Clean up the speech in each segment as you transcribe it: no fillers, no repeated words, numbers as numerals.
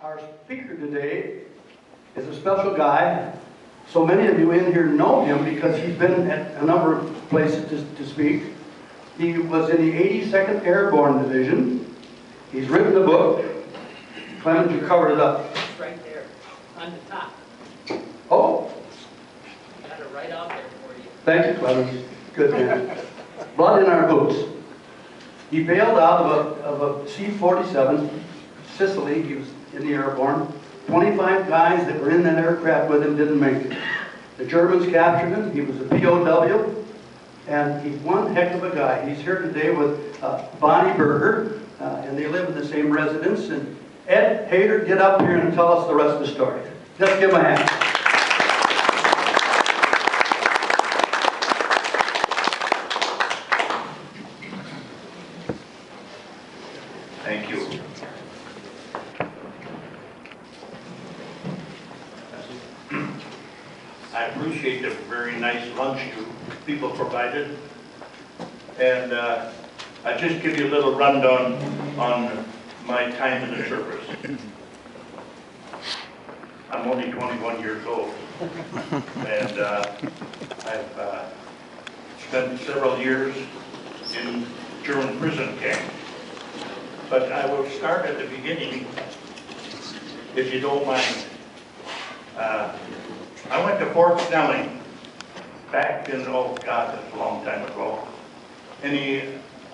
Our speaker today is a special guy. So many of you in here know him because he's been at a number of places to speak. He was in the 82nd Airborne Division. He's written a book. Clement, you covered it up. It's right there, on the top. Oh, Got it right out there for you. thank you, Clement. Good man. Blood in our boots. He bailed out of a C-47, Sicily. He was in the Airborne. 25 guys that were in that aircraft with him didn't make it. The Germans captured him. He was a POW, and he's one heck of a guy. He's here today with Bonnie Berger, and they live in the same residence. And Ed, Haider, get up here and tell us the rest of the story. Just give him a hand. Thank you. I appreciate the very nice lunch you people provided. And I'll just give you a little rundown on my time in the service. I'm only 21 years old. And I've spent several years in German prison camp. But I will start at the beginning, if you don't mind. I went to Fort Snelling back in, oh God, that's a long time ago. And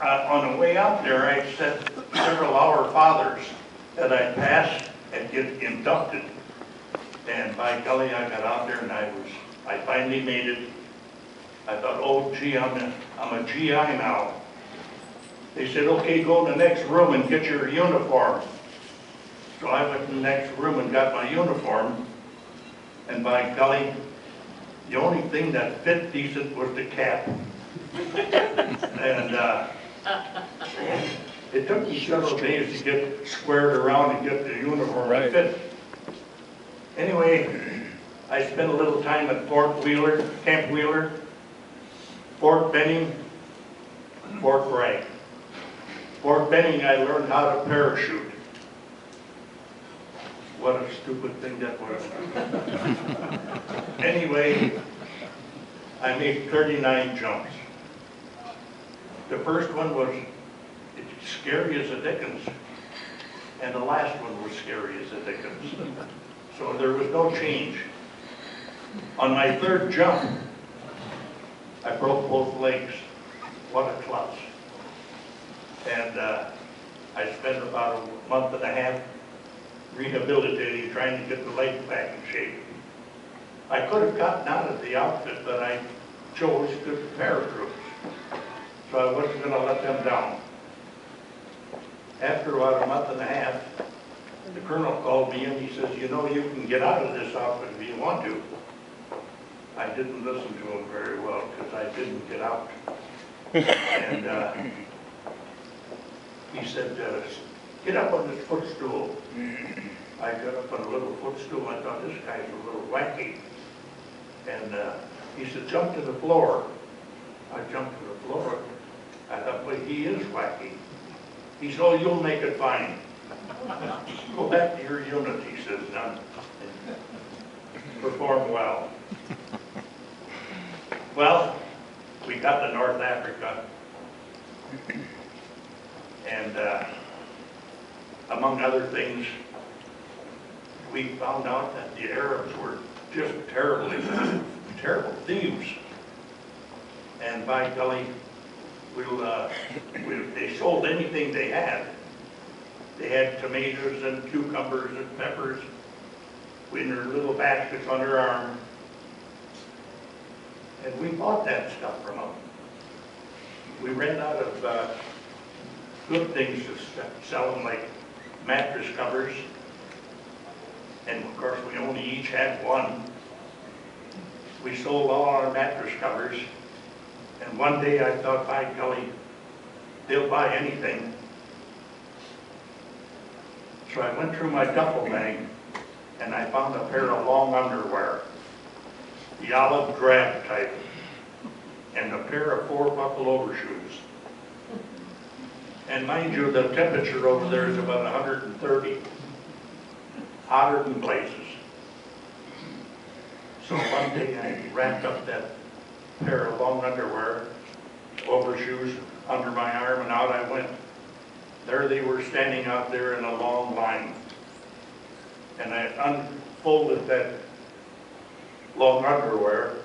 on the way out there, I said several Our Fathers that I'd pass and get inducted. And by golly, I got out there and I finally made it. I thought, oh gee, I'm a GI now. They said, okay, go to the next room and get your uniform. So I went to the next room and got my uniform. And by golly, the only thing that fit decent was the cap. And it took me several days to get squared around and get the uniform to fit. Anyway, I spent a little time at Fort Wheeler, Camp Wheeler, Fort Benning, Fort Bragg. Fort Benning, I learned how to parachute. What a stupid thing that was. Anyway, I made 39 jumps. The first one was scary as a dickens, and the last one was scary as a dickens. So there was no change. On my third jump, I broke both legs. What a klutz. And I spent about a month and a half rehabilitating, trying to get the legs back in shape. I could have gotten out of the outfit, but I chose the paratroopers. So I wasn't going to let them down. After about a month and a half, the colonel called me and he says, you know, you can get out of this outfit if you want to. I didn't listen to him very well because I didn't get out. And he said, get up on this footstool. I got up on a little footstool. I thought, this guy's a little wacky. And he said, jump to the floor. I jumped to the floor. I thought, well, he is wacky. He said, oh, you'll make it fine. Go back to your unit, he says, now. Perform well. Well, we got to North Africa. And among other things, we found out that the Arabs were just terrible thieves. And by golly, they sold anything they had. They had tomatoes and cucumbers and peppers in their little baskets on their arm. And we bought that stuff from them. We ran out of good things to sell them, like mattress covers. And of course, we only each had one. We sold all our mattress covers. And one day I thought, by golly, they'll buy anything. So I went through my duffel bag and I found a pair of long underwear, the olive drab type, and a pair of 4 buckle overshoes. And mind you, the temperature over there is about 130. hotter than blazes. So one day I wrapped up that pair of long underwear, overshoes under my arm, and out I went. There they were standing out there in a long line. And I unfolded that long underwear,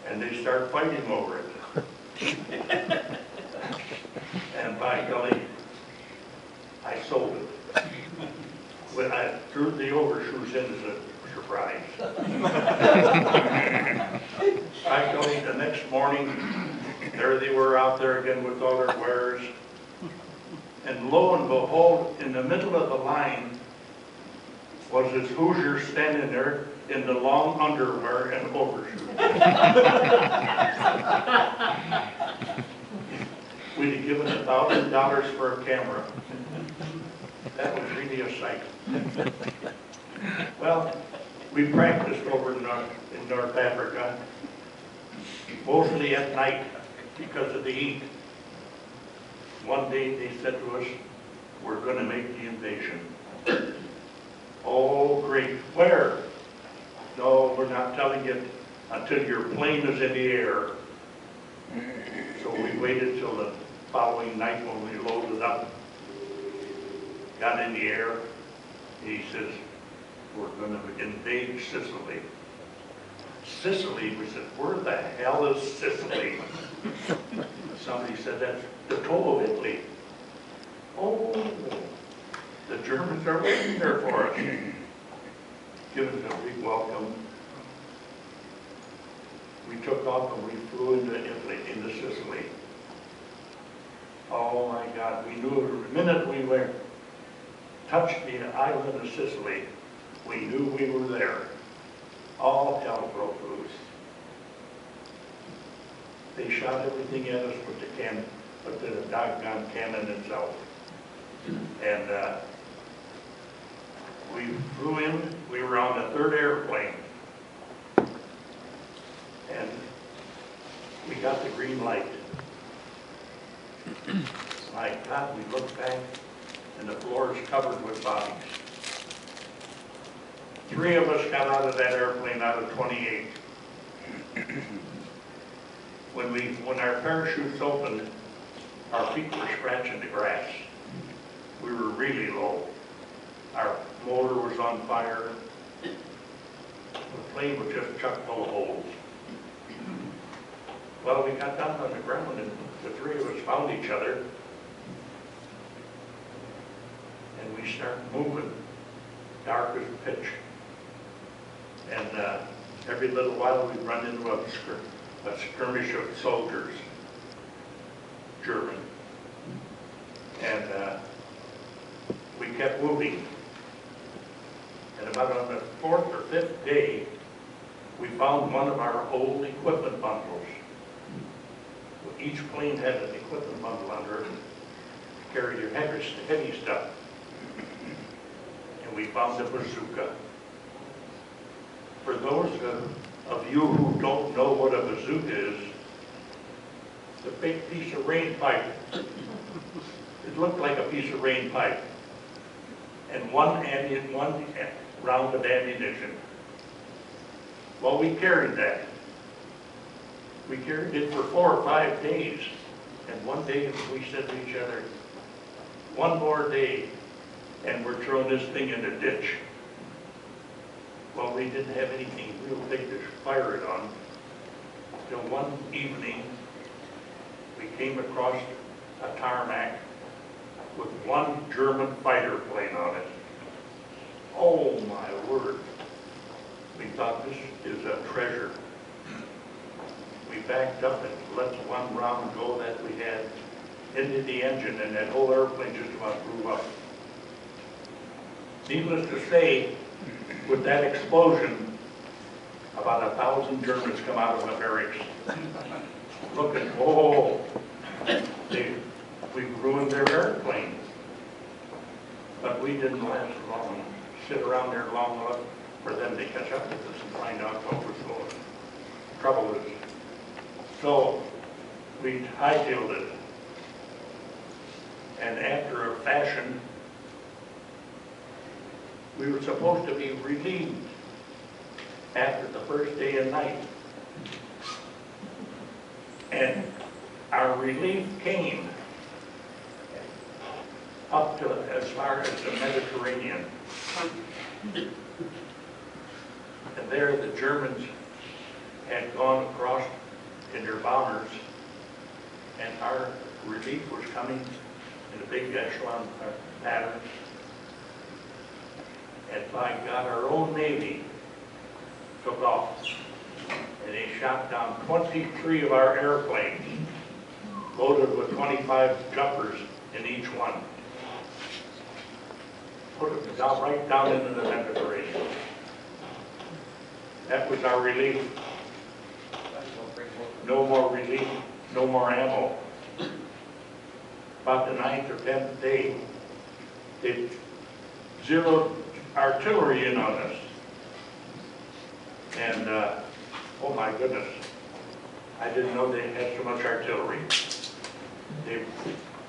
and they started fighting over it. And by golly, I sold it. When I threw the overshoes in as a surprise. By golly, the next morning, there they were out there again with all their wares. And lo and behold, in the middle of the line was this Hoosier standing there in the long underwear and overshoes. We'd have given $1,000 for a camera. That was really a sight. Well, we practiced over in North Africa, mostly at night because of the heat. One day they said to us, we're going to make the invasion. Oh, great. Where? No, we're not telling you until your plane is in the air. So we waited till the following night when we loaded up, got in the air. He says, we're going to invade Sicily. Sicily? We said, where the hell is Sicily? Somebody said, that's the toe of Italy. Oh, the Germans are waiting there for us. Give us a big welcome. We took off and we flew into Italy, into Sicily. Oh my God, we knew the minute we touched the island of Sicily, we knew we were there. All hell broke loose. They shot everything at us but the doggone cannon itself. And we flew in, we were on the third airplane. And we got the green light. My God, we looked back and the floor is covered with bodies. 3 of us got out of that airplane out of 28. When our parachutes opened, our feet were scratching the grass. We were really low. Our motor was on fire. The plane was just chock full of holes. Well, we got down on the ground and the 3 of us found each other. And we started moving, dark as pitch. And every little while we'd run into a skirmish of soldiers, German. And we kept moving. And about on the 4th or 5th day, we found one of our old equipment bundles. Each plane had an equipment bundle under it to carry your heavy stuff. And we found a bazooka. For those of you who don't know what a bazooka is, it's a big piece of rain pipe. It looked like a piece of rain pipe. And one round of ammunition. Well, we carried that. We carried it for 4 or 5 days. And one day we said to each other, one more day and we're throwing this thing in a ditch. Well, we didn't have anything real big to fire it on. Till one evening, we came across a tarmac with one German fighter plane on it. Oh my word. We thought this is a treasure. We backed up and let one round go that we had into the engine, and that whole airplane just about blew up. Needless to say, with that explosion, about 1,000 Germans come out of the barracks. Looking, oh, we ruined their airplane. But we didn't last long, sit around there long enough for them to catch up with us and find out what was going on. Trouble is, so we hightailed it. And after a fashion, We were supposed to be relieved after the first day and night. And our relief came up to as far as the Mediterranean. And there the Germans had gone across in their bombers, and our relief was coming in a big echelon pattern. And by God, our own Navy took off, and they shot down 23 of our airplanes, loaded with 25 jumpers in each one. Put them down, right down into the Mediterranean. That was our relief. No more relief, no more ammo. About the 9th or 10th day, they zeroed artillery in on us. And, oh my goodness, I didn't know they had so much artillery.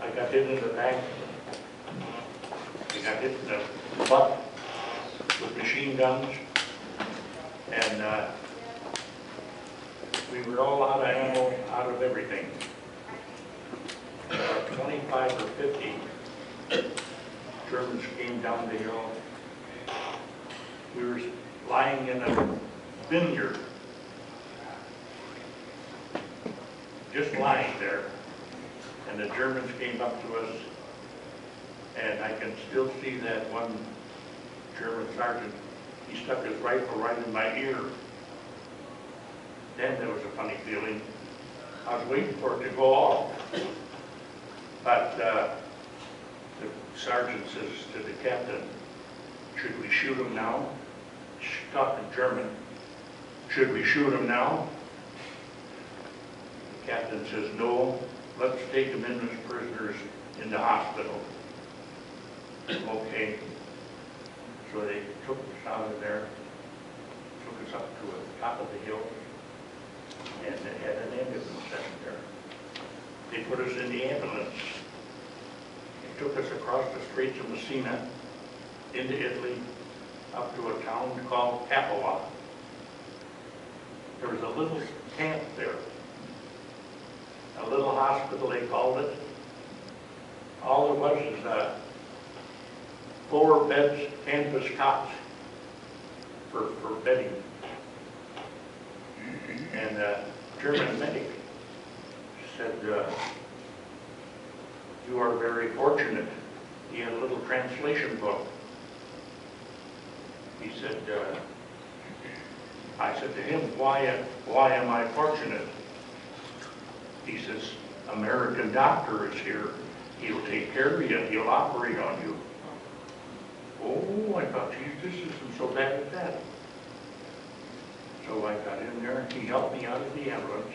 I got hit in the back. I got hit in the butt with machine guns. And we were all out of ammo, out of everything. About 25 or 50 Germans came down the hill. We were lying in a vineyard, just lying there. And the Germans came up to us, and I can still see that one German sergeant, he stuck his rifle right in my ear. Then there was a funny feeling. I was waiting for it to go off. But the sergeant says to the captain, should we shoot him now? Talking German. Should we shoot him now? The captain says, no, let's take him in as prisoners in the hospital. Okay. So they took us out of there, took us up to the top of the hill, and they had an ambulance sitting there. They put us in the ambulance. They took us across the Straits of Messina into Italy, up to a town called Capua. There was a little camp there, a little hospital they called it. All it was is 4 beds, canvas cots for bedding. And German medic said, you are very fortunate. He had a little translation book. He said, I said to him, why am I fortunate? He says, American doctor is here. He'll take care of you. He'll operate on you. Oh, I thought, geez, this isn't so bad as that. So I got in there. He helped me out of the ambulance.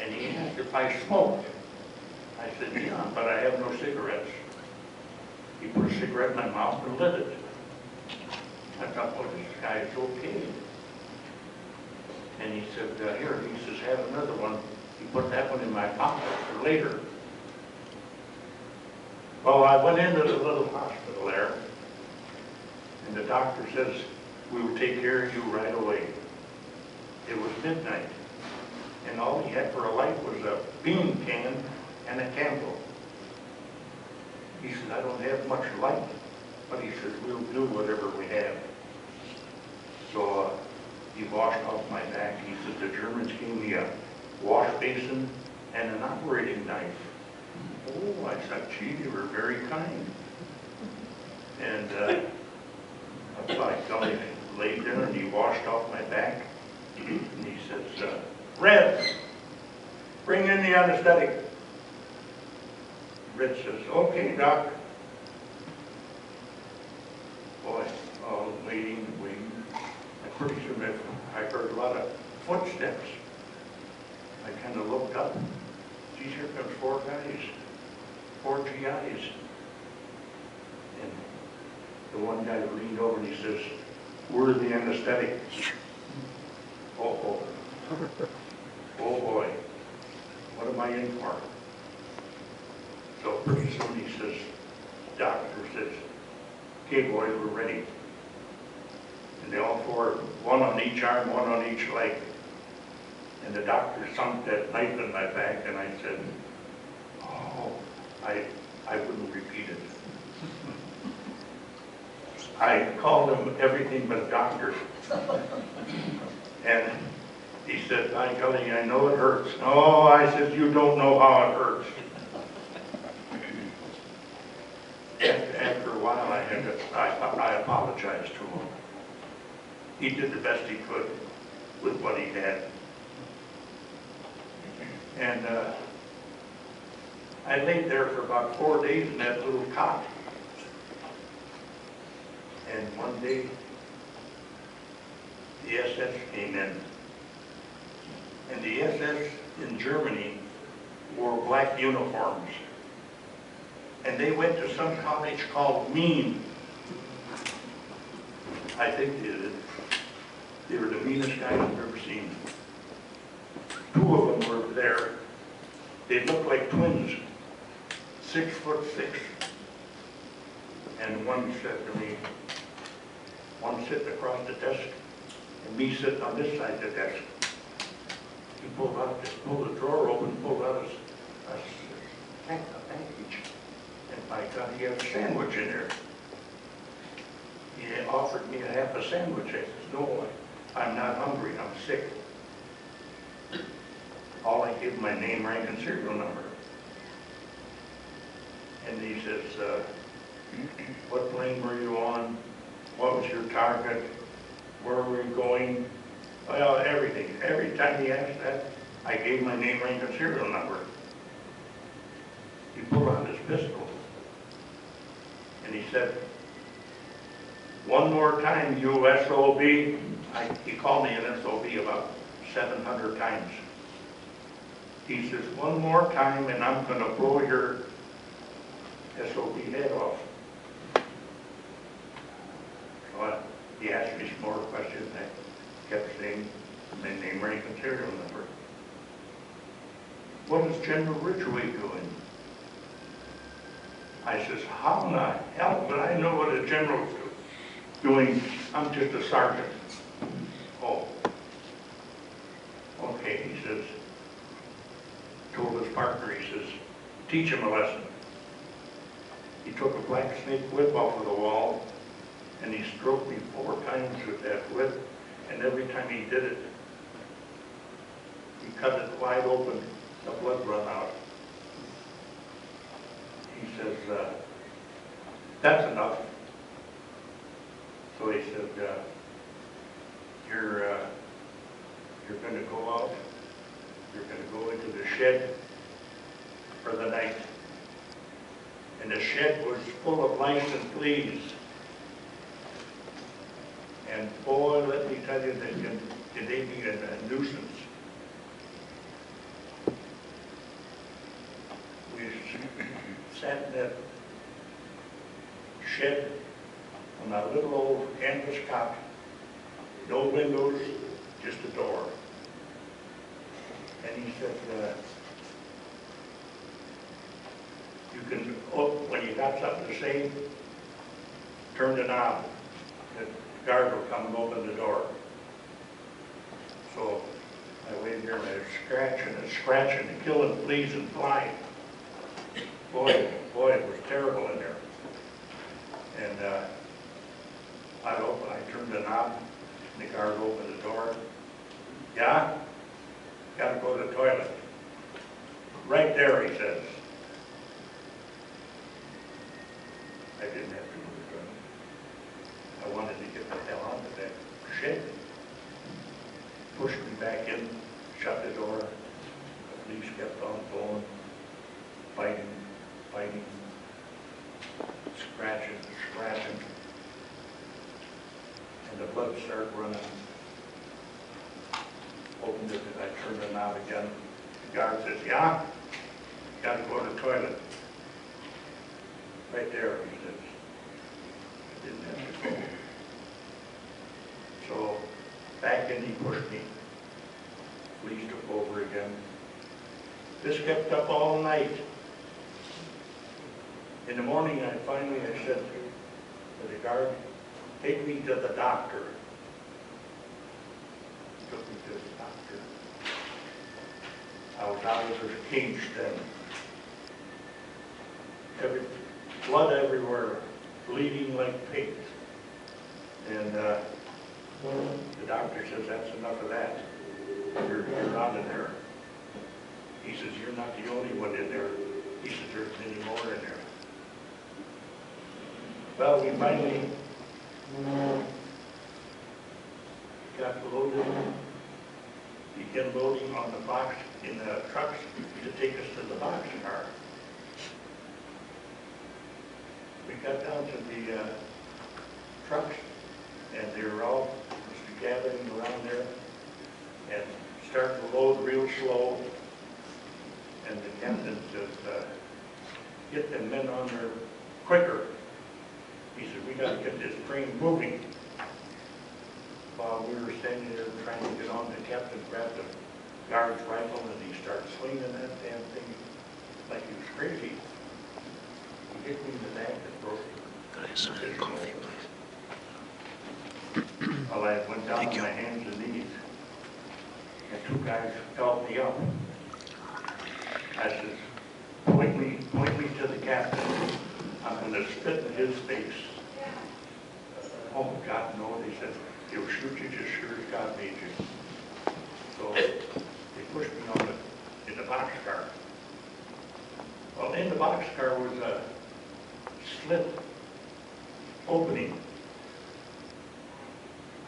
And he asked if I smoked. I said, yeah, but I have no cigarettes. He put a cigarette in my mouth and lit it. I thought, well, this guy is okay. And he said, here, he says, have another one. He put that one in my pocket for later. Well, I went into the little hospital there, and the doctor says, we will take care of you right away. It was midnight, and all he had for a light was a bean can and a candle. He said, I don't have much light, but he says, we'll do whatever we have. So he washed off my back. He said, the Germans gave me a wash basin and an operating knife. Oh, I said, gee, they were very kind. And so I laid there and he washed off my back. And he says, Red, bring in the anesthetic. Red says, okay, Doc. Boy, waiting. And pretty soon I heard a lot of footsteps. I kind of looked up. Geez, here comes 4 guys, 4 GIs. And the one guy leaned over and he says, where's the anesthetic? Oh boy, what am I in for? So pretty soon he says, doctor says, okay boys, we're ready. And they all four, one on each arm, one on each leg. And the doctor sunk that knife in my back, and I said, oh, I wouldn't repeat it. I called him everything but a doctor. And he said, by golly, I know it hurts. No, I said, you don't know how it hurts. After a while, I apologized to him. He did the best he could with what he had. And I laid there for about 4 days in that little cot. And one day, the SS came in. And the SS in Germany wore black uniforms. And they went to some college called Mn. I think they were the meanest guys I've ever seen. 2 of them were there. They looked like twins, 6'6". And one said to me, one sitting across the desk, and me sitting on this side of the desk. He pulled the drawer open, pulled out a package. And by God, he had a sandwich in there. He offered me a half a sandwich. I said, no, I'm not hungry, I'm sick. All I gave him my name, rank, and serial number. And he says, what plane were you on? What was your target? Where were you going? Well, everything. Every time he asked that, I gave my name, rank, and serial number. He pulled out his pistol. And he said, one more time, you SOB. He called me an SOB about 700 times. He says, one more time and I'm going to blow your SOB head off. So he asked me some more questions and I kept saying my name, rank, and serial number. What is General Ridgway doing? I says, how in the hell would I know what a general's doing? I'm just a sergeant. Oh. Okay, he says, told his partner, he says, teach him a lesson. He took a black snake whip off of the wall and he stroked me 4 times with that whip, and every time he did it, he cut it wide open, the blood run out. He says, that's enough. So he said, you're going to go out, you're going to go into the shed for the night. And the shed was full of lice and fleas. And boy, let me tell you, they be a nuisance. We sat in that shed on a little old canvas cot, no windows, just a door. And he said, you can, when you got something to say, turn the knob. The guard will come and open the door. So I waited here and I was scratching and killing fleas and flies. Boy, it was terrible in there. And I turned the knob, and the guard opened the door. Yeah? Gotta go to the toilet. Right there, he says. I didn't have to go to the toilet. I wanted to get the hell out of that shed. Pushed me back in, shut the door. The police kept on going, fighting, scratching. And the blood started running. Opened it and I turned the knob again. The guard says, yeah, gotta go to the toilet. Right there, he says. I didn't have to go. So back in, he pushed me. Police took over again. This kept up all night. In the morning, I said to the guard, take me to the doctor. doctor. I was out of the cage then. Blood everywhere, bleeding like pigs. And the doctor says, that's enough of that. You're out of there. He says, you're not the only one in there. He says, there's many more in there. Well, we finally got loaded, began loading on the box, in the trucks to take us to the boxcar. We got down to the trucks, and they were all just gathering around there and starting to load real slow. And the captain said, get the men on there quicker. He said, we got to get this train moving. While we were standing there trying to get on, the captain grabbed the guard's rifle and he started swinging that damn thing like he was crazy. He hit me in the neck and broke it. Well, I went down on my hands and knees, and two guys helped me up. I said, point me to the captain. I'm going to spit in his face. Oh, God, no. They said, he'll shoot you just sure as God made you. So they pushed me in the boxcar. Well, in the boxcar was a slit opening.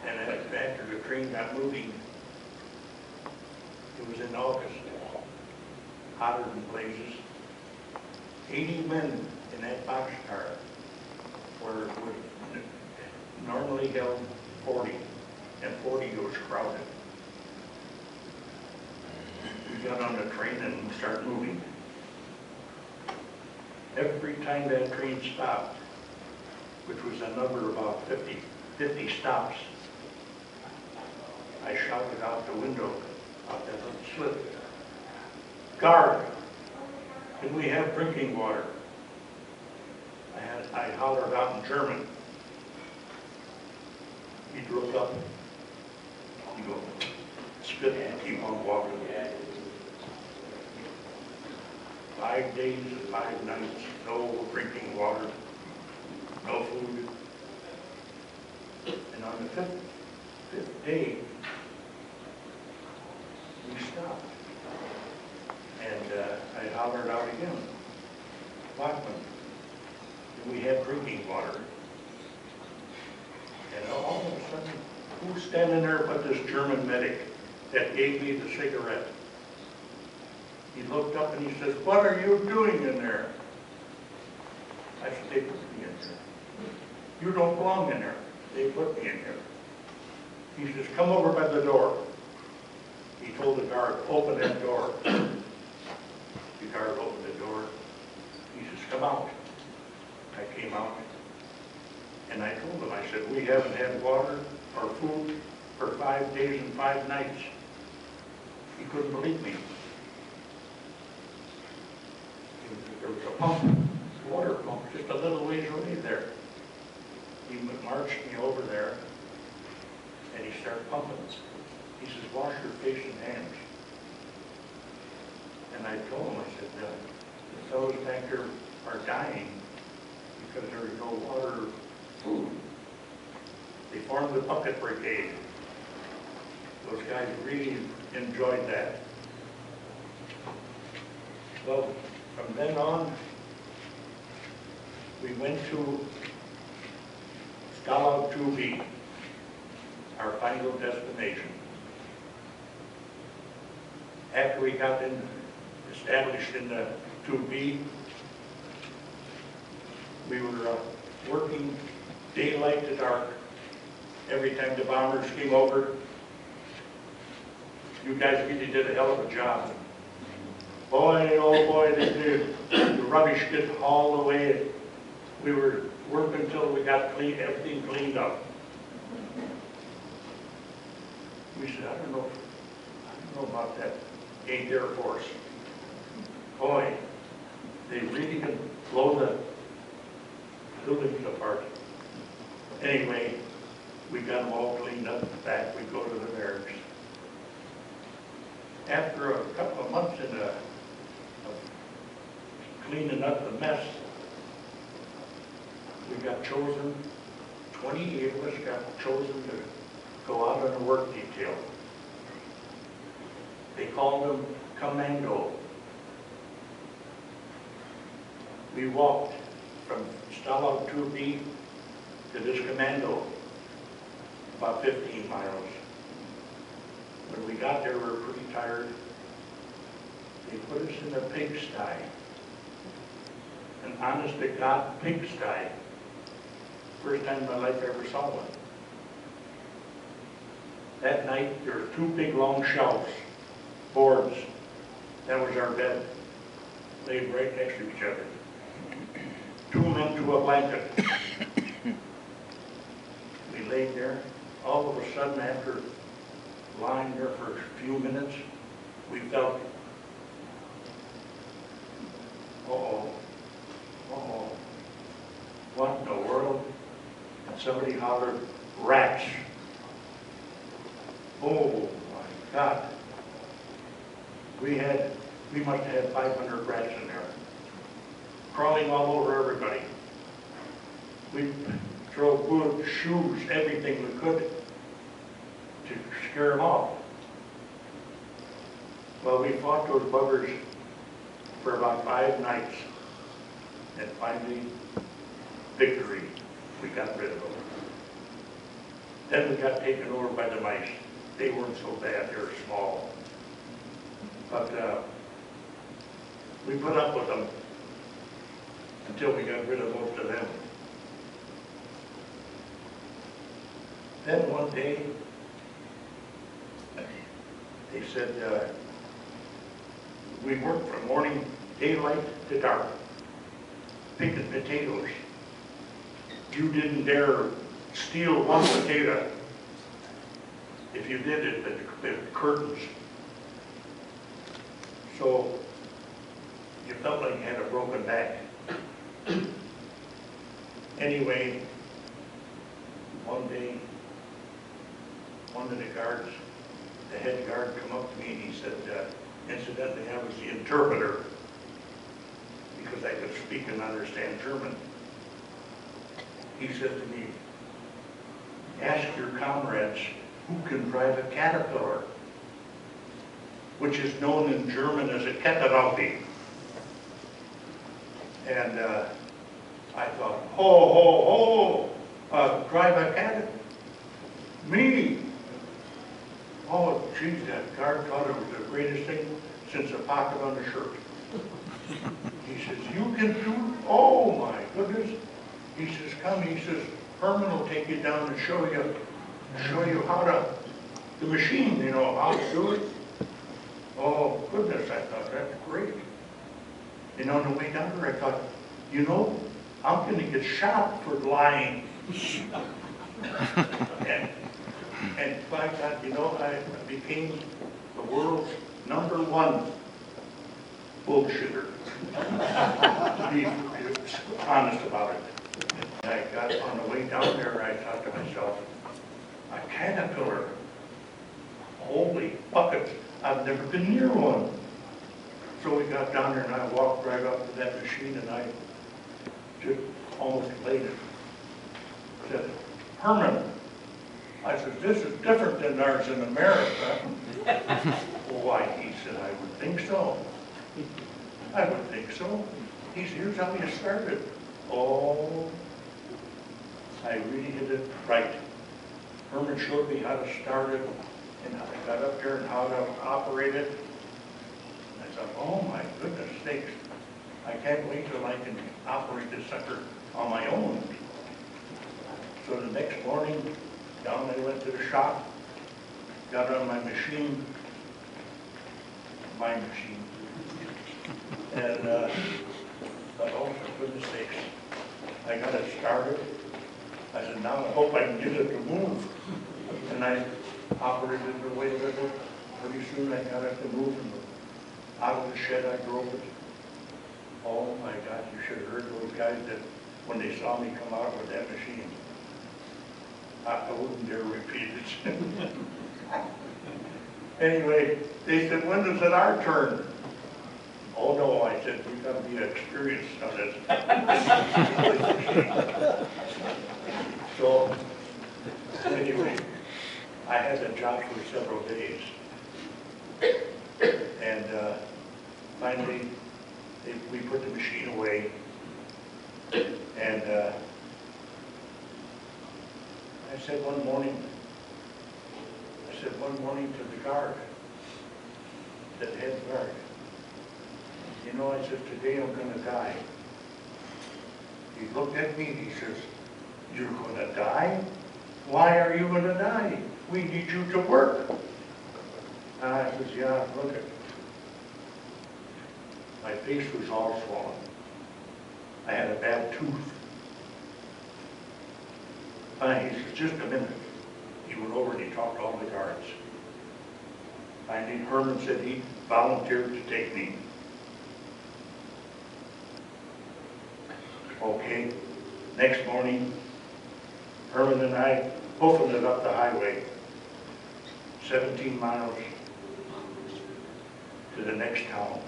And after the train got moving, it was in August, hotter than blazes. 80 men in that boxcar were normally held 40, and 40 was crowded. We got on the train and started moving. Every time that train stopped, which was a number about 50 stops, I shouted out the window, out that little slit, guard, can we have drinking water? I hollered out in German. He'd look up, he'd go, spit and keep on walking. 5 days and 5 nights, no drinking water, no food. And on the fifth day, we stopped. And I hollered out again, Bachman, do we have drinking water? And all of a sudden, who's standing there but this German medic that gave me the cigarette? He looked up and he says, what are you doing in there? I said, they put me in there. You don't belong in there. They put me in there. He says, come over by the door. He told the guard, open that door. The guard opened the door. He says, come out. I came out. And I told him, I said, we haven't had water or food for 5 days and 5 nights. He couldn't believe me. There was a pump, water pump, just a little ways away there. He marched me over there, and he started pumping. He says, wash your face and hands. And I told him, I said, the fellows back here are dying because there is no water or food. They formed the bucket brigade. Those guys really enjoyed that. Well, from then on, we went to Stalag 2B, our final destination. After we got established in the 2B, we were working daylight to dark. Every time the bombers came over, you guys really did a hell of a job. Boy, oh boy, they did. The rubbish get hauled away. We were working until we got everything cleaned up. We said, I don't know about that 8th Air Force. Boy, they really can blow the buildings apart. Anyway, we got them all cleaned up. Back we go to the barracks. after a couple of months of cleaning up the mess, we got chosen, 28 of us got chosen to go out on a work detail. They called them commando. We walked from Stalag 2B to this commando, about 15 miles. When we got there, we were pretty tired. They put us in a pigsty, an honest to God pigsty. First time in my life I ever saw one. That night, there were 2 big long shelves, boards. That was our bed, laid right next to each other. 2 men to a blanket. We laid there. All of a sudden, after lying there for a few minutes, we felt, uh-oh, uh-oh, what in the world? And somebody hollered, rats. Oh my God. We must have had 500 rats in there, crawling all over everybody. We throw wood, shoes, everything we could to scare them off. Well, we fought those buggers for about 5 nights, and finally, victory. We got rid of them. Then we got taken over by the mice. They weren't so bad, they were small. But we put up with them until we got rid of most of them. Then one day, they said, we worked from morning daylight to dark, picking potatoes. You didn't dare steal one potato. If you did it, the curtains. So you felt like you had a broken back. Anyway, one day, one of the guards, the head guard, come up to me and he said, incidentally, I was the interpreter because I could speak and understand German. He said to me, ask your comrades who can drive a caterpillar, which is known in German as a Kettenraupe. And I thought, ho, drive a caterpillar? Me? Oh, geez, that guard thought it was the greatest thing since a pocket on the shirt. He says, you can do, oh my goodness. He says, come, he says, Herman will take you down and show you how to, the machine, you know, how to do it. Oh, goodness, I thought, that's great. And on the way down there, I thought, you know, I'm going to get shot for lying. And by God, you know, I became the world's #1 bullshitter. To be honest about it. And I got on the way down there, I thought to myself, a caterpillar. Holy buckets, I've never been near one. So we got down there and I walked right up to that machine and I just almost laid it. Said, Herman, I said, this is different than ours in America. Why, he said, I would think so. I would think so. He said, here's how you started. Oh, I really did it right. Herman showed me how to start it and how I got up there and how to operate it. And I thought, oh my goodness sakes, I can't wait till I can operate this sucker on my own. So the next morning, down I went to the shop, got on my machine, and thought, oh, for goodness sakes, I got it started. I said, now I hope I can get it to move. And I operated it away a little. Pretty soon I got it to move. And out of the shed I drove it. Oh my God, you should have heard those guys that when they saw me come out with that machine. I wouldn't dare repeat it. Anyway, they said, when is it our turn? Oh, no, I said, you gotta be experienced on this. So, anyway, I had the job for several days. And finally, we put the machine away. And I said one morning to the guard, the head guard, you know, I said, today I'm gonna die. He looked at me and he says, you're gonna die? Why are you gonna die? We need you to work. And I says, yeah, look at, my face was all swollen. I had a bad tooth. And he says, just a minute. He went over and he talked to all the guards. Finally, Herman said he volunteered to take me. Okay, next morning, Herman and I hoofing it up the highway, 17 miles to the next town.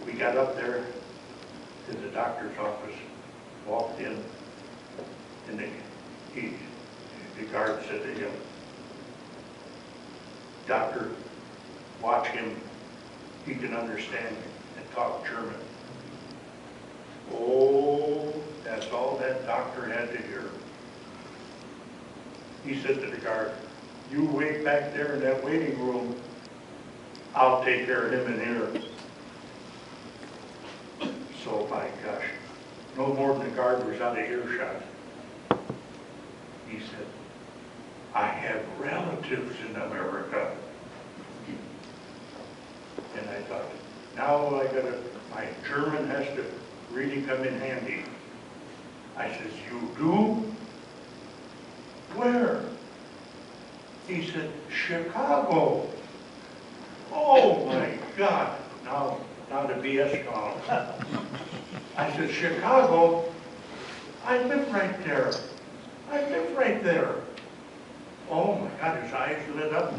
We got up there to the doctor's office, walked in, and the guard said to him, doctor, watch him, he can understand and talk German. Oh, that's all that doctor had to hear. He said to the guard, you wait back there in that waiting room, I'll take care of him in here. So, my gosh, no more than the guard was out of earshot. He said, I have relatives in America. And I thought, now my German has to really come in handy. I says, you do? Where? He said, Chicago. Oh my God. Now the BS gone. I said, Chicago? I live right there. I live right there. Oh my God, his eyes lit up.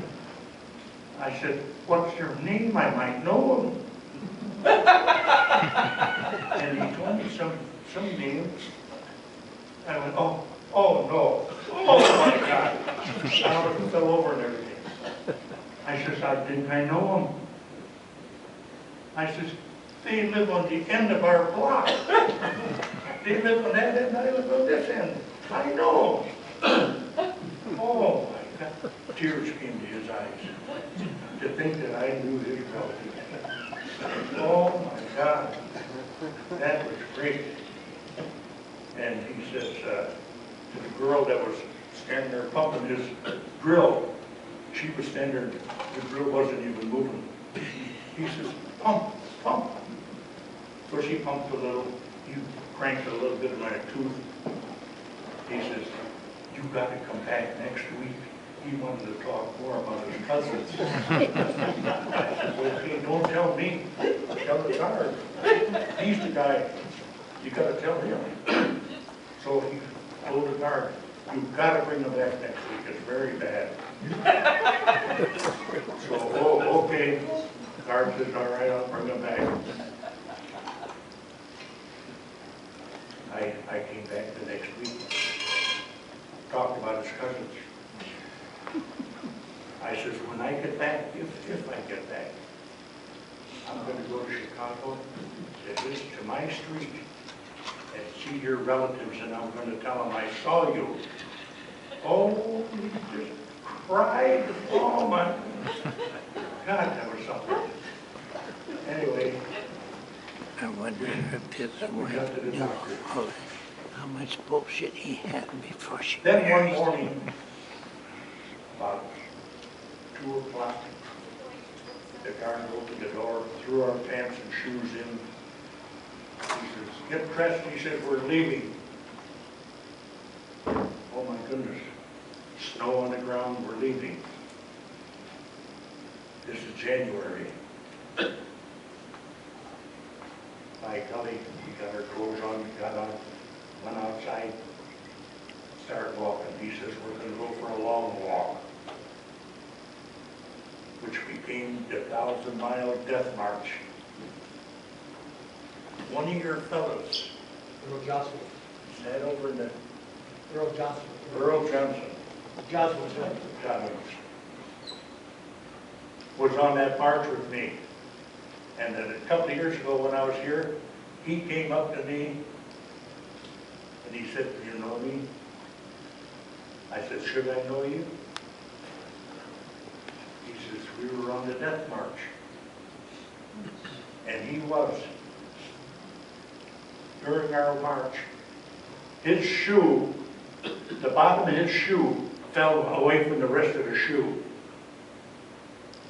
I said, what's your name? I might know him. And he told me some name. I went, oh no. Oh my God. I fell over and everything. I says, I think I know him. I says, they live on the end of our block. They live on that end, I live on this end. I know him. Oh my God. Tears came to his eyes to think that I knew his relatives. Oh my God. That was great. And he says to the girl that was standing there pumping his drill, she was standing there, the drill wasn't even moving. He says, pump, pump. So she pumped a little, he cranked a little bit of my tooth. He says, you got to come back next week. He wanted to talk more about his cousins. I said, well, hey, don't tell me. Tell the guard. He's the guy. You got to tell him. So he told the guard, you've got to bring him back next week. It's very bad. So, oh, okay. The guard says, all right, I'll bring him back. I came back the next week. Talked about his cousins. I says, when I get back, if I get back, I'm going to go to Chicago, at least to my street, and see your relatives, and I'm going to tell them I saw you. Oh, he just cried. Oh my God, that was something. Anyway. I wonder if this woman knew how much bullshit he had before she Then one married. morning, about 2 o'clock, the guard opened the door, threw our pants and shoes in. He says, get dressed. He said, we're leaving. Oh my goodness. Snow on the ground, we're leaving. This is January. By golly, we got our clothes on, we got out, went outside, started walking. He says, we're going to go for a long walk. came the 1,000-mile death march. One of your fellows Earl Johnson. sat over in the Earl Johnson. Earl Johnson, Johnson's right. was on that march with me. And then a couple of years ago when I was here, he came up to me and he said, "Do you know me?" I said, "Should I know you?" He says, "We were on the death march." And he was. During our march, his shoe, the bottom of his shoe fell away from the rest of the shoe.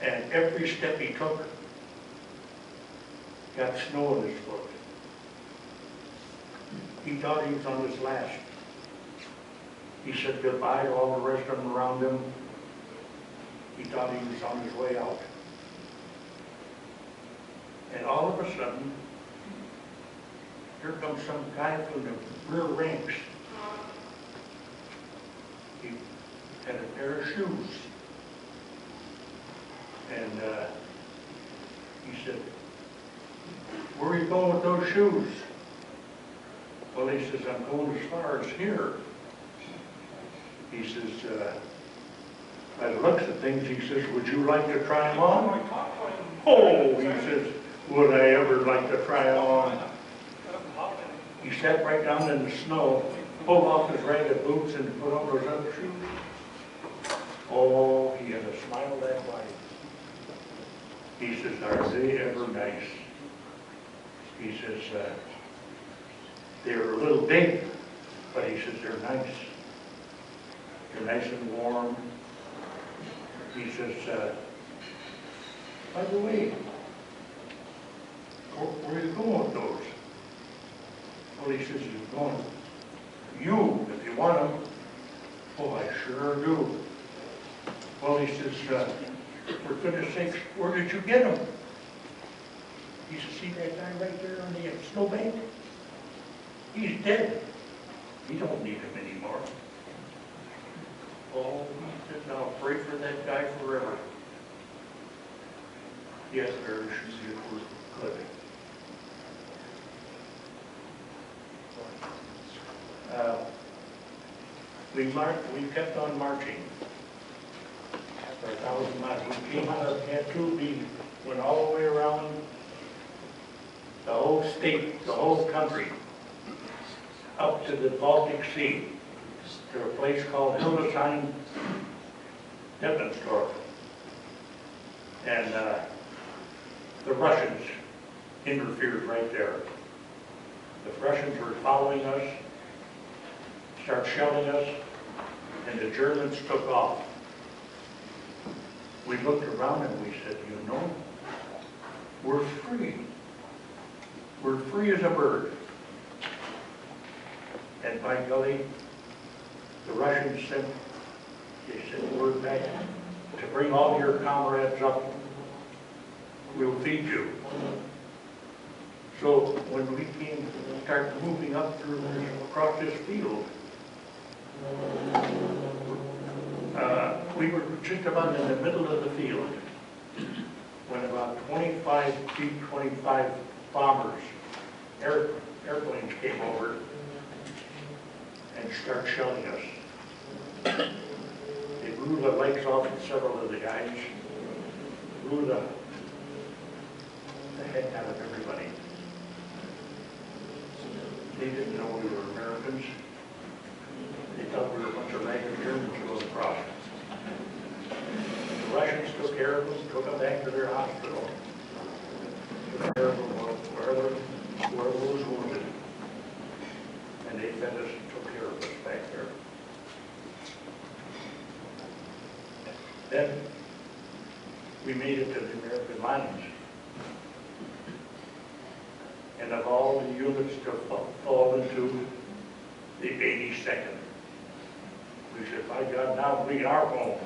And every step he took got snow in his foot. He thought he was on his last. He said goodbye to all the rest of them around him. He thought he was on his way out. And all of a sudden, here comes some guy from the rear ranks. He had a pair of shoes. And he said, "Where are you going with those shoes?" Well, he says, "I'm going as far as here." He says, by the looks of things, he says, "Would you like to try them on?" "Oh," he says, "would I ever like to try them on?" He sat right down in the snow, pulled off his ragged boots and put on those other shoes. Oh, he had a smile that wide. He says, "Are they ever nice?" He says, "They're a little big, but," he says, "they're nice. They're nice and warm." He says, "By the way, where are you going with those?" Well, he says, "You're going, you, if you want them." "Oh, I sure do." Well, he says, "For goodness sakes, where did you get them?" He says, "See that guy right there on the snowbank? He's dead. We don't need him anymore." Oh, he says, "I'll pray for that guy forever." Yes, their shoes were good. We kept on marching for 1,000 miles. We came out of Tattoo, we went all the way around the whole state, the whole country, up to the Baltic Sea, to a place called Hildesheim, Deppenstorf. And the Russians interfered right there. The Russians were following us, started shelling us, and the Germans took off. We looked around and we said, "You know, we're free. We're free as a bird." And by golly, the Russians said, they said, "We're back to bring all your comrades up. We'll feed you." So when we started moving up through across this field, we were just about in the middle of the field when about 25 B-25 bombers, airplanes came over and started shelling us. They blew the legs off of several of the guys, blew the heck out of everybody. They didn't know we were Americans. They thought we were a bunch of ragged Germans going across. The Russians took care of them, took them back to their hospital. Took care of them wherever was wounded. And they fed us and took care of us back there. Then we made it to the American lines. And of all the units to fall into the 82nd, we said, "By God, now we are home."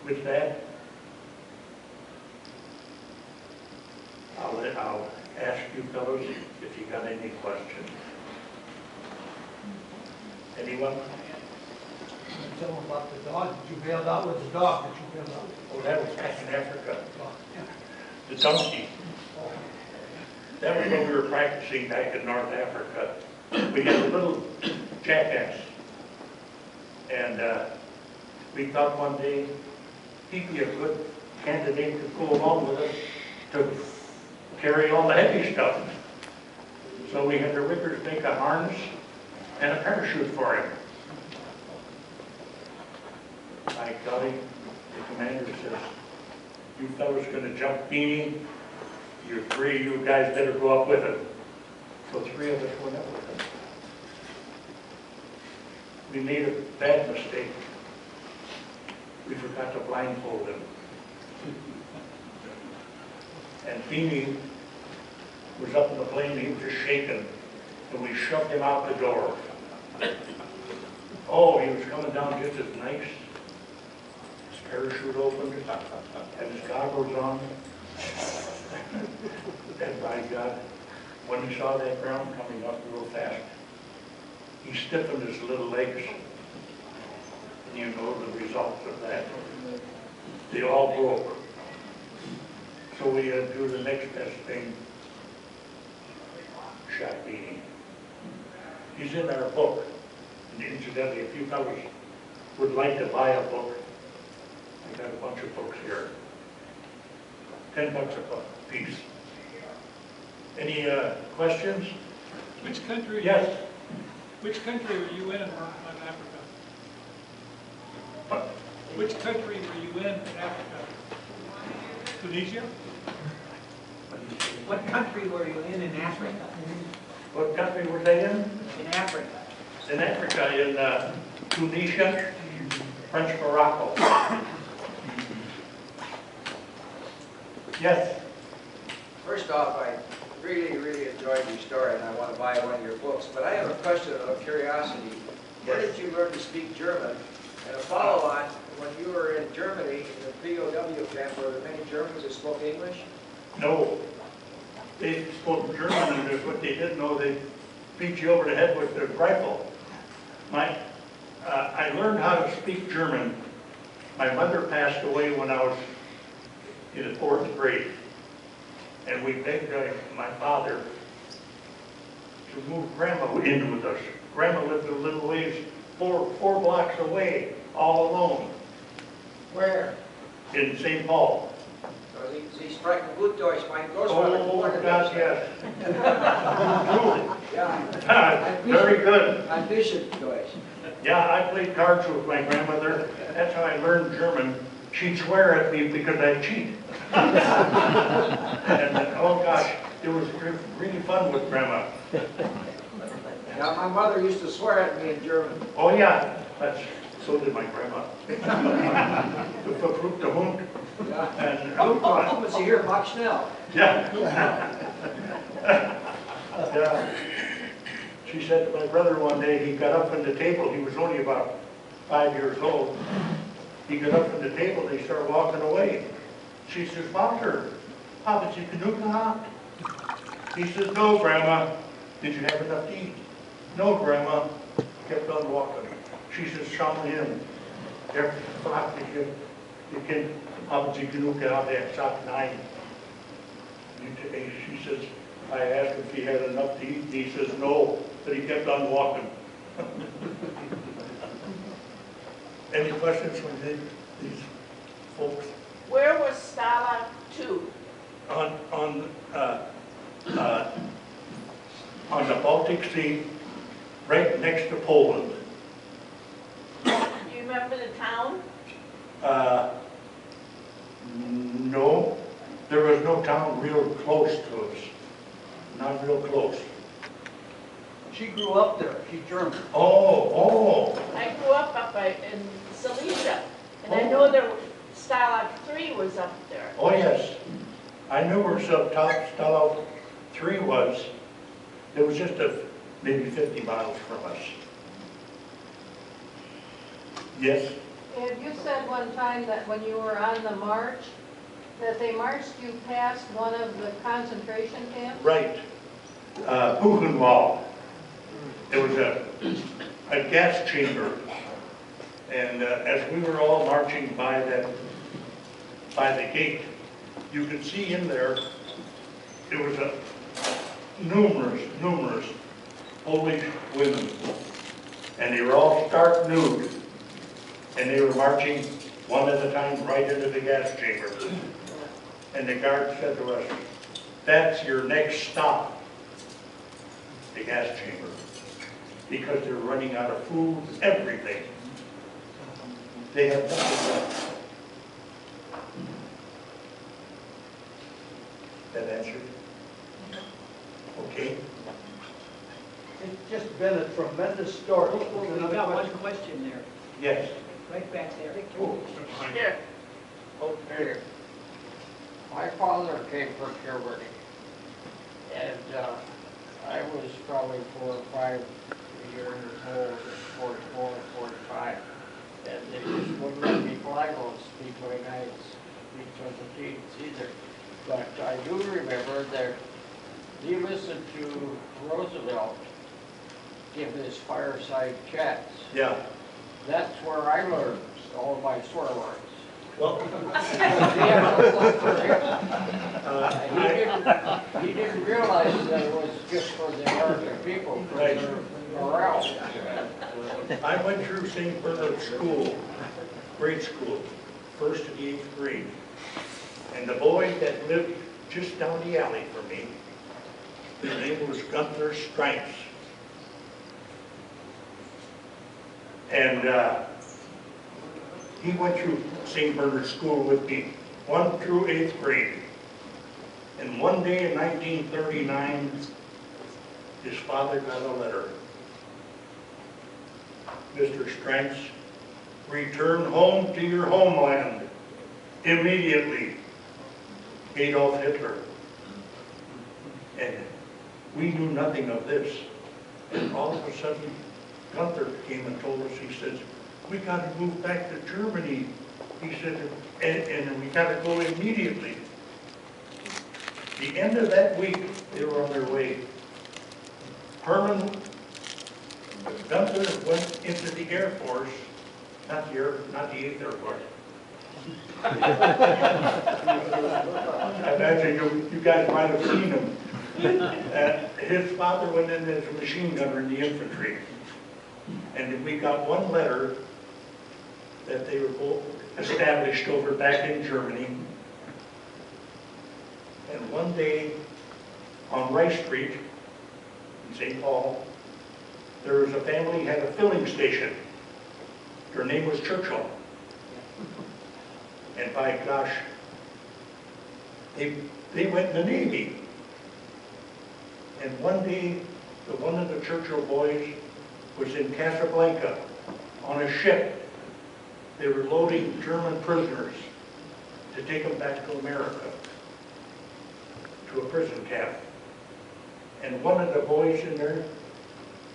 With that, I'll ask you fellows if you got any questions. Anyone? tell them about the dog that you bailed out with the dog that you bailed out? Oh, that was back in Africa. Yeah. The donkey. That was when we were practicing back in North Africa. We had a little jackass. And we thought one day he'd be a good candidate to go along with us to carry all the heavy stuff. So we had the riggers make a harness and a parachute for him. By golly, the commander says, "You fellas gonna jump beanie? You three, you guys better go up with him." So 3 of us went up with him. We made a bad mistake. We forgot to blindfold him. And Beanie was up in the plane, he was just shaking, and we shoved him out the door. Oh, he was coming down just as nice. His parachute opened, had his goggles on. And by God, when he saw that ground coming up real fast, he stiffened his little legs. And you know the results of that. They all broke. So we had to do the next best thing. Shot Beanie. He's in our book. And incidentally, if you fellows would like to buy a book, I got a bunch of books here. $10 a piece. Any questions? Which country? Yes. Which country were you in Africa? What? Which country were you in Africa? Tunisia? What country were you in Africa? What country were they in? In Africa. In Africa, in Tunisia, French Morocco. Yes. First off, I really enjoyed your story, and I want to buy one of your books. But I have a question out of curiosity. Where did you learn to speak German? And a follow-on, when you were in Germany, in the POW camp, were there many Germans that spoke English? No. They spoke German, and what they didn't know, they beat you over the head with their rifle. I learned how to speak German. My mother passed away when I was in the 4th grade. And we begged my father to move Grandma in with us. Grandma lived a little ways, four blocks away, all alone. Where? In St. Paul. So Sie sprechen gut Deutsch. Mein Großvater Oh, born in God, Deutschland. yes. Yeah. Very good. Ein bisschen Deutsch. Yeah, I played cards with my grandmother. That's how I learned German. She'd swear at me because I cheat. And oh gosh, it was really fun with Grandma. Now, my mother used to swear at me in German. Oh yeah, so did my grandma. The verfluchte Hund. Yeah. And Kommen Sie hier, mach schnell. yeah. Yeah. She said to my brother one day, he got up from the table, he was only about 5 years old. He got up from the table and he started walking away. She says, "Walter, haben Sie genug gehabt?" He says, "No, Grandma." "Did you have enough to eat?" "No, Grandma." Kept on walking. She says, "Schau mal hin. Der fragt mich, Ihr Kind, haben Sie genug gehabt?" Er sagt, "Nein." She says, I asked if he had enough to eat. He says, "No," but he kept on walking. Any questions from these folks? Where was Stalag 2? On the Baltic Sea, right next to Poland. Do you remember the town? No, there was no town real close to us. Not real close. She grew up there, she's German. Oh. I grew up in Silesia, and I know Stalag 3 was up there. Oh, yes. I knew where Stalag 3 was. It was just maybe 50 miles from us. Yes? And you said one time that when you were on the march, that they marched you past one of the concentration camps? Right. Buchenwald. There was a gas chamber And as we were all marching by the gate, you could see in there, it was numerous Polish women. And they were all stark nude. And they were marching one at a time right into the gas chamber. And the guard said to us, "That's your next stop, the gas chamber." Because they're running out of food, everything. They have nothing left. That answered? Okay. It's just been a tremendous story. We've got one question there, Yes. right back there. Yeah. Okay. My father came from Germany, and I was probably 4 or 5 years old, 44, 45, and they just wouldn't let me fly on speak my nights because of jeans either. But I do remember that he listened to Roosevelt give his fireside chats. Yeah. That's where I learned all my swear words. Well, He didn't realize that it was just for the American people, for Right. their morale. I went through St. Bernard School, grade school, 1st to the 8th grade. And the boy that lived just down the alley from me, his name was Gunther Stripes. And he went through St. Bernard School with me, 1 through 8th grade. And one day in 1939, his father got a letter. "Mr. Stripes, return home to your homeland immediately. Adolf Hitler." And we knew nothing of this. And all of a sudden, Gunther came and told us, he says, "We got to move back to Germany." He said, and we got to go immediately. The end of that week, they were on their way. Gunther went into the Air Force, not the 8th Air Force. I imagine you guys might have seen him. His father went in as a machine gunner in the infantry. And we got one letter that they were both established over back in Germany. And one day on Rice Street in St. Paul, there was a family who had a filling station. Their name was Churchill. And by gosh, they went in the Navy. And one day, one of the Churchill boys was in Casablanca on a ship. They were loading German prisoners to take them back to America, to a prison camp. And one of the boys in there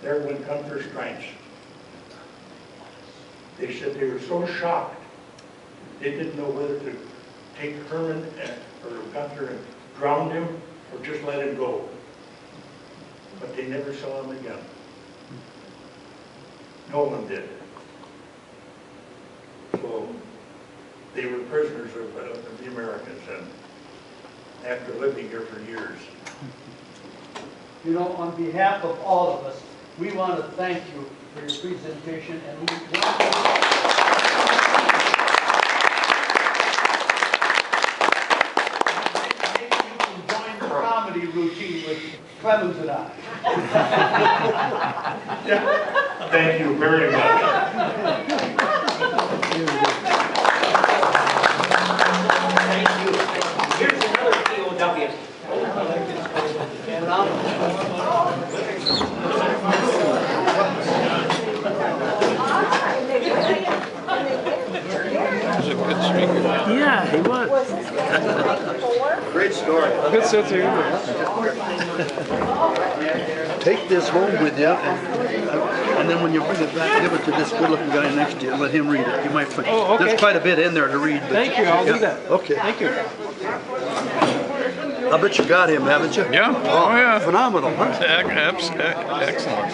went Gunther Stripes. They said they were so shocked, they didn't know whether to take Herman or Gunther and drown him or just let him go. But they never saw him again. No one did. So they were prisoners of the Americans, and after living here for years. You know, on behalf of all of us, we want to thank you for your presentation, and we want maybe you can join the comedy routine with Clemens and I. Yeah. Thank you very much. Thank you. Here's another POW. And Yeah, he was. Great story. Good stuff too. Take this home with you, and then when you bring it back, give it to this good-looking guy next to you and let him read it. You might find there's quite a bit in there to read. But, Thank you, I'll do that. Okay. Thank you. I bet you got him, haven't you? Yeah. Oh, yeah. Phenomenal, huh? Excellent.